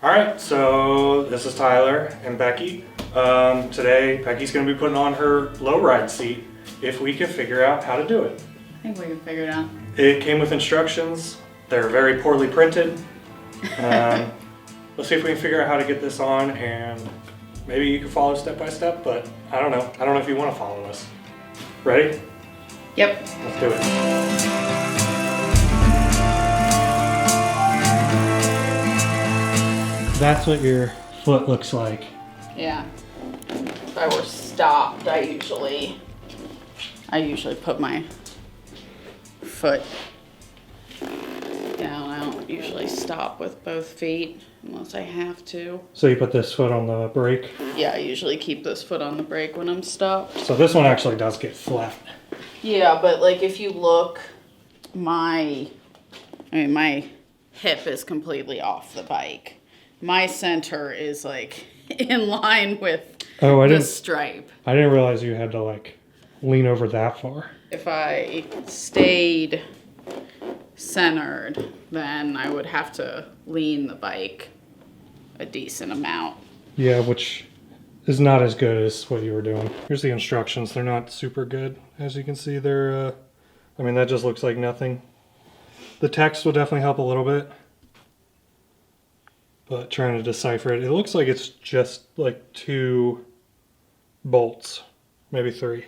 All right, so this is Tyler and Becky. Today, Becky's gonna be putting on her low ride seat if we can figure out how to do it. I think we can figure it out. It came with instructions. They're very poorly printed. Let's see if we can figure out how to get this on, and maybe you can follow step by step, but I don't know. I don't know if you want to follow us. Ready? Yep. Let's do it. That's what your foot looks like. Yeah. If I were stopped, I usually put my foot down. I don't usually stop with both feet unless I have to. So you put this foot on the brake? Yeah, I usually keep this foot on the brake when I'm stopped. So this one actually does get flat. Yeah, but like if you look, my hip is completely off the bike. My center is like in line with the stripe. I didn't realize you had to like lean over that far. If I stayed centered, then I would have to lean the bike a decent amount. Yeah, which is not as good as what you were doing. Here's the instructions. They're not super good. As you can see, they're, I mean, that just looks like nothing. The text will definitely help a little bit. But trying to decipher it, it looks like it's just like 2 bolts. Maybe 3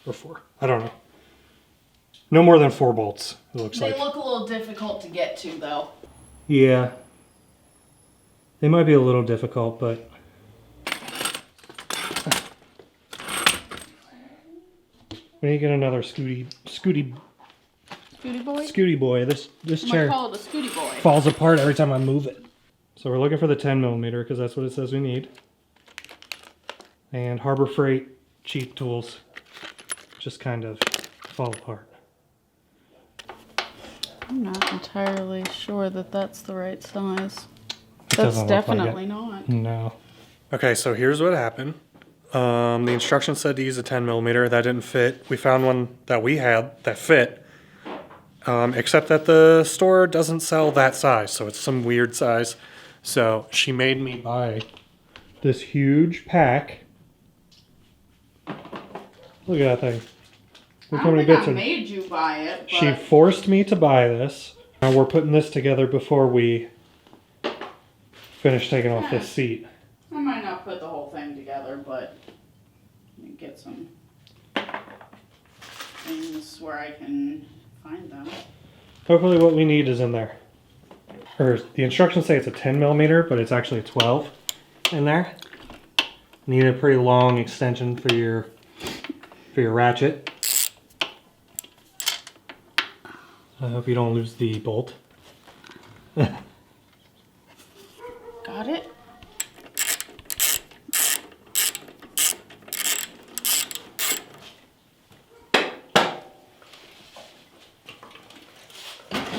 or 4. I don't know. No more than 4 bolts, it looks like. They look a little difficult to get to, though. Yeah. They might be a little difficult, but... We need to get another Scooty boy? Scooty boy. This chair call it a Scooty boy. falls apart every time I move it. So we're looking for the 10 millimeter because that's what it says we need. And Harbor Freight cheap tools just kind of fall apart. I'm not entirely sure that that's the right size. It That's definitely not. No. Okay, so here's what happened. The instructions said to use a 10 millimeter. That didn't fit. We found one that we had that fit. Except that the store doesn't sell that size, so it's some weird size. So she made me buy this huge pack. Look at that thing. Look how many bits I made you buy it. But... She forced me to buy this. Now we're putting this together before we finish taking off this seat. I might not put the whole thing together, but let me get some things where I can find them. Hopefully what we need is in there. Or the instructions say it's a 10 millimeter, but it's actually a 12 in there. Need a pretty long extension for your ratchet. I hope you don't lose the bolt. Got it?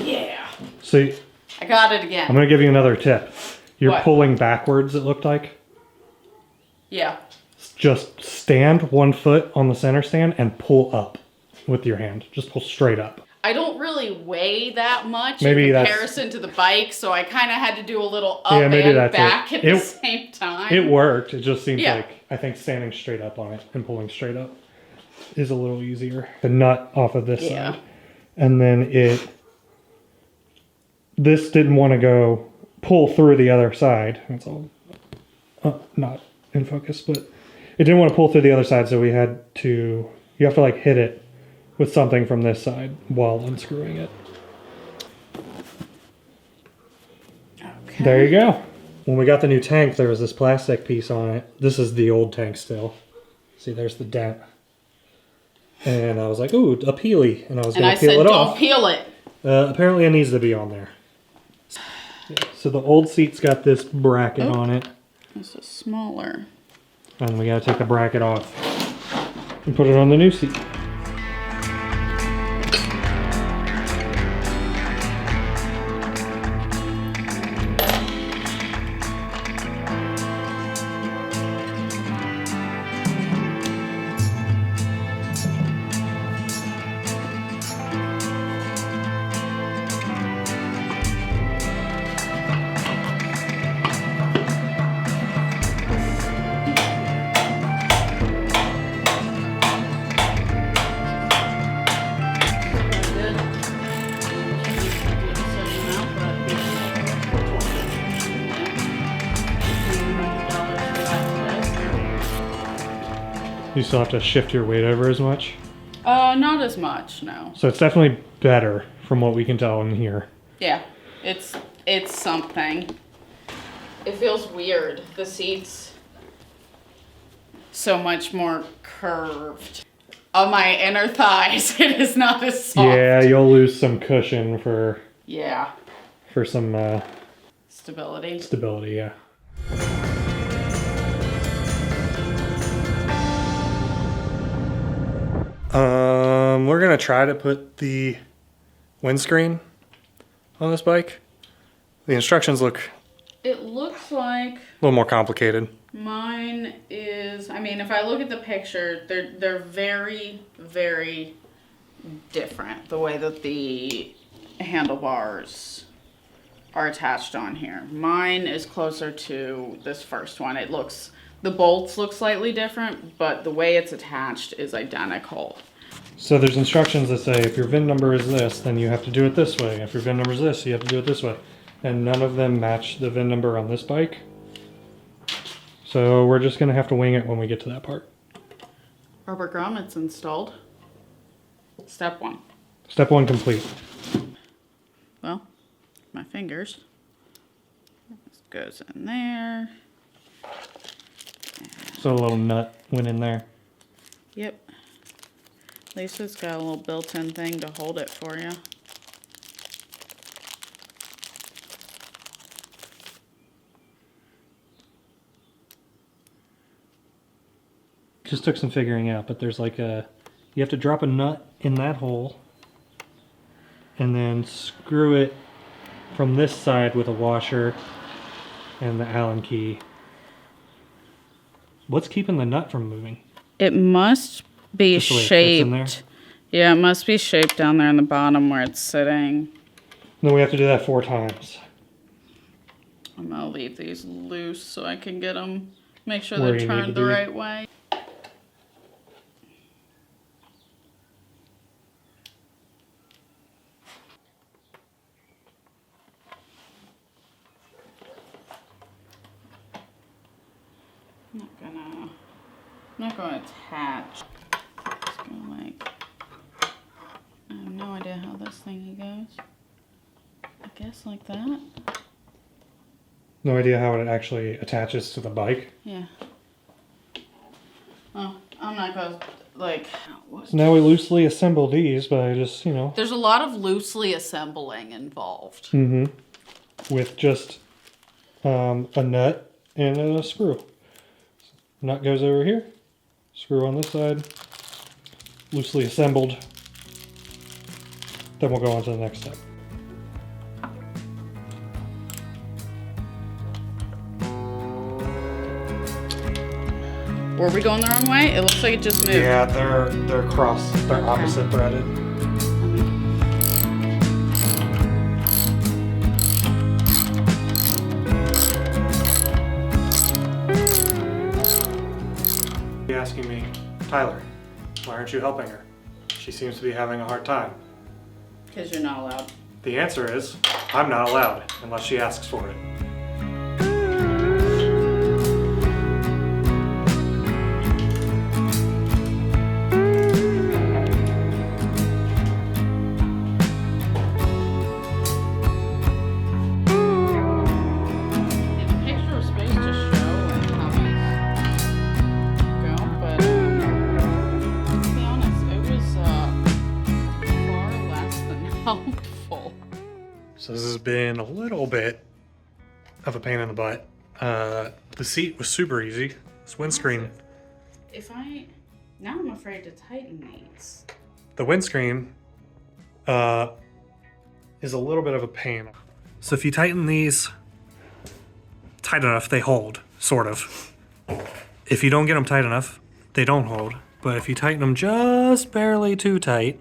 Yeah. See, I got it again. I'm going to give you another tip. You're What? pulling backwards, it looked like. Yeah. Just stand 1 foot on the center stand and pull up with your hand. Just pull straight up. I don't really weigh that much Maybe in comparison to the bike, so I kind of had to do a little up Yeah, maybe and that's back it. at the same time. It worked. It just seems Yeah. like, I think standing straight up on it and pulling straight up is a little easier. The nut off of this side. And then this didn't want to go pull through the other side. It's all not in focus, but it didn't want to pull through the other side, so you have to like hit it with something from this side while unscrewing it. Okay. There you go. When we got the new tank, there was this plastic piece on it. This is the old tank still. See, there's the dent. And I was like, ooh, a peely. And I was going to peel it off. Don't peel it. Apparently it needs to be on there. Yeah, so the old seat's got this bracket on it. This is smaller. And we got to take the bracket off and put it on the new seat. You still have to shift your weight over as much? Not as much, no. So it's definitely better from what we can tell in here. Yeah, it's something. It feels weird. The seat's so much more curved. On my inner thighs, it is not as soft. Yeah, you'll lose some cushion for some stability. Stability, yeah. We're gonna try to put the windscreen on this bike. The instructions look It looks like a little more complicated. mine is, I mean, if I look at the picture, they're very, very different. The way that the handlebars are attached on here. Mine is closer to this first one. The bolts look slightly different, but the way it's attached is identical. So there's instructions that say if your VIN number is this, then you have to do it this way. If your VIN number is this, you have to do it this way. And none of them match the VIN number on this bike. So we're just gonna have to wing it when we get to that part. Rubber grommets installed. Step 1. Step 1 complete. Well, my fingers. This goes in there. So a little nut went in there. Yep. At least it's got a little built-in thing to hold it for you. Just took some figuring out, but there's like you have to drop a nut in that hole and then screw it from this side with a washer and the Allen key. What's keeping the nut from moving? It must be Just the way it fits in there? shaped. Yeah, it must be shaped down there in the bottom where it's sitting. Then we have to do that 4 times. I'm gonna leave these loose so I can get them, make sure Where they're you need turned to the be. right way. I'm not gonna attach. Just gonna like, I have no idea how this thingy goes. I guess like that. No idea how it actually attaches to the bike. Yeah. Oh, I'm not gonna like. So now we loosely assemble these by just, you know. There's a lot of loosely assembling involved. With just a nut and a screw. Nut goes over here. Screw on this side. Loosely assembled. Then we'll go on to the next step. Were we going the wrong way? It looks like it just moved. Yeah, they're cross. They're opposite threaded. Asking me, Tyler, why aren't you helping her? She seems to be having a hard time. Because you're not allowed. The answer is, I'm not allowed unless she asks for it. The picture was supposed to show like how these go, but to be honest, it was far less than helpful. So this has been a little bit of a pain in the butt. The seat was super easy. This windscreen, Now I'm afraid to tighten these. the windscreen is a little bit of a pain. So if you tighten these tight enough, they hold, sort of. If you don't get them tight enough, they don't hold. But if you tighten them just barely too tight,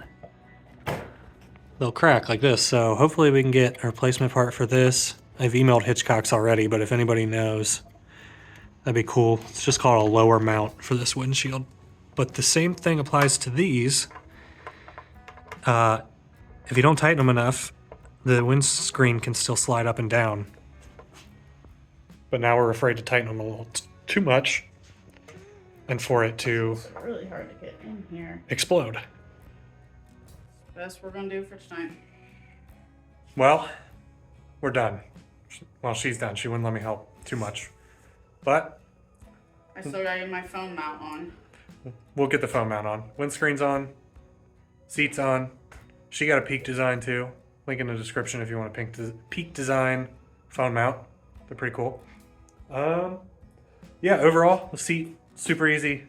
they'll crack like this. So hopefully we can get a replacement part for this. I've emailed Hitchcock's already, but if anybody knows, that'd be cool. It's just called a lower mount for this windshield. But the same thing applies to these. If you don't tighten them enough, the windscreen can still slide up and down. But now we're afraid to tighten them a little too much. and for it to It's really hard to get in here. explode. Best we're gonna do for tonight. Well, we're done. Well, she's done. She wouldn't let me help too much. But I still gotta get my phone mount on. we'll get the phone mount on. Windscreen's on. Seat's on. She got a peak design too. Link in the description if you want a peak design phone mount. They're pretty cool. Yeah, overall, the seat, super easy.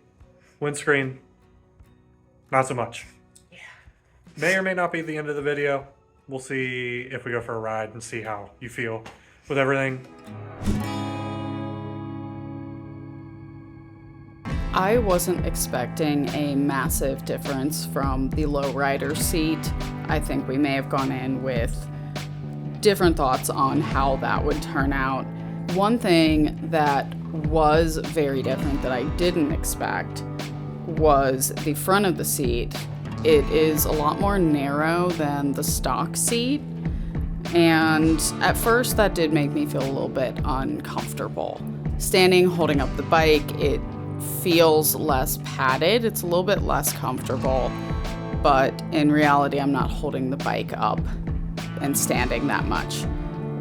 Windscreen, not so much. Yeah. May or may not be the end of the video. We'll see if we go for a ride and see how you feel with everything. I wasn't expecting a massive difference from the lowrider seat. I think we may have gone in with different thoughts on how that would turn out. One thing that was very different that I didn't expect was the front of the seat. It is a lot more narrow than the stock seat, and at first that did make me feel a little bit uncomfortable. Standing, holding up the bike, it feels less padded. It's a little bit less comfortable, but in reality, I'm not holding the bike up and standing that much.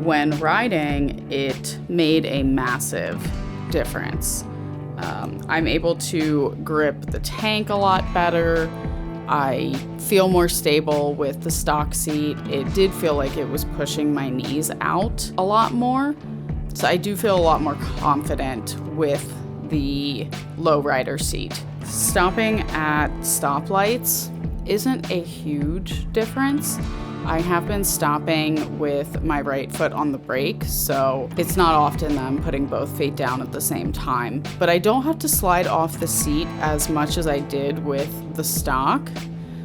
When riding, it made a massive difference. I'm able to grip the tank a lot better. I feel more stable with the stock seat. It did feel like it was pushing my knees out a lot more. So I do feel a lot more confident with the lowrider seat. Stopping at stoplights isn't a huge difference. I have been stopping with my right foot on the brake, so it's not often that I'm putting both feet down at the same time. But I don't have to slide off the seat as much as I did with the stock,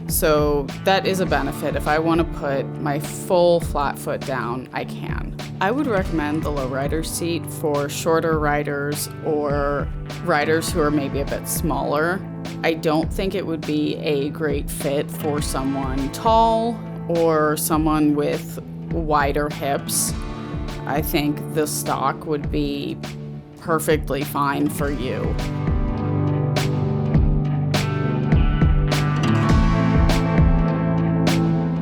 so that is a benefit. If I want to put my full flat foot down, I can. I would recommend the lowrider seat for shorter riders or riders who are maybe a bit smaller. I don't think it would be a great fit for someone tall or someone with wider hips. I think the stock would be perfectly fine for you.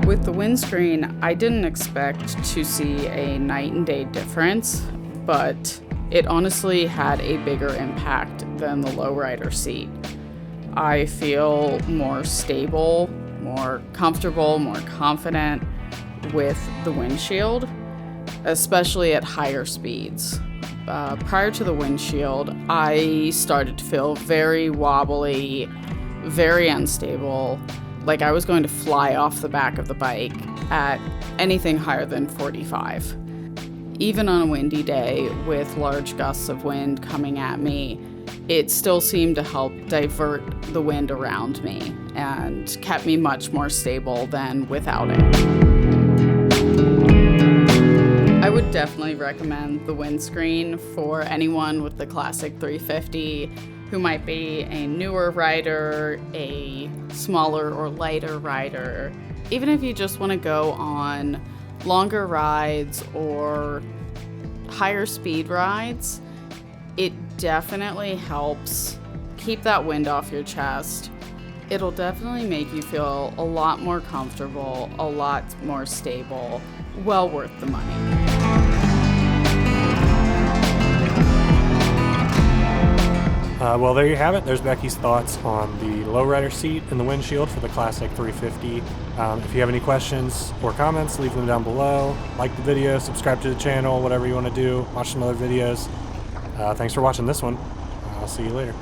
With the windscreen, I didn't expect to see a night and day difference, but it honestly had a bigger impact than the lowrider seat. I feel more stable, more comfortable, more confident with the windshield, especially at higher speeds. Prior to the windshield, I started to feel very wobbly, very unstable, like I was going to fly off the back of the bike at anything higher than 45. Even on a windy day with large gusts of wind coming at me, it still seemed to help divert the wind around me and kept me much more stable than without it. I would definitely recommend the windscreen for anyone with the classic 350 who might be a newer rider, a smaller or lighter rider. Even if you just want to go on longer rides or higher speed rides, it definitely helps keep that wind off your chest. It'll definitely make you feel a lot more comfortable, a lot more stable, well worth the money. Well, there you have it. There's Becky's thoughts on the lowrider seat and the windshield for the Classic 350. If you have any questions or comments, leave them down below. Like the video, subscribe to the channel, whatever you want to do. Watch some other videos. Thanks for watching this one. I'll see you later.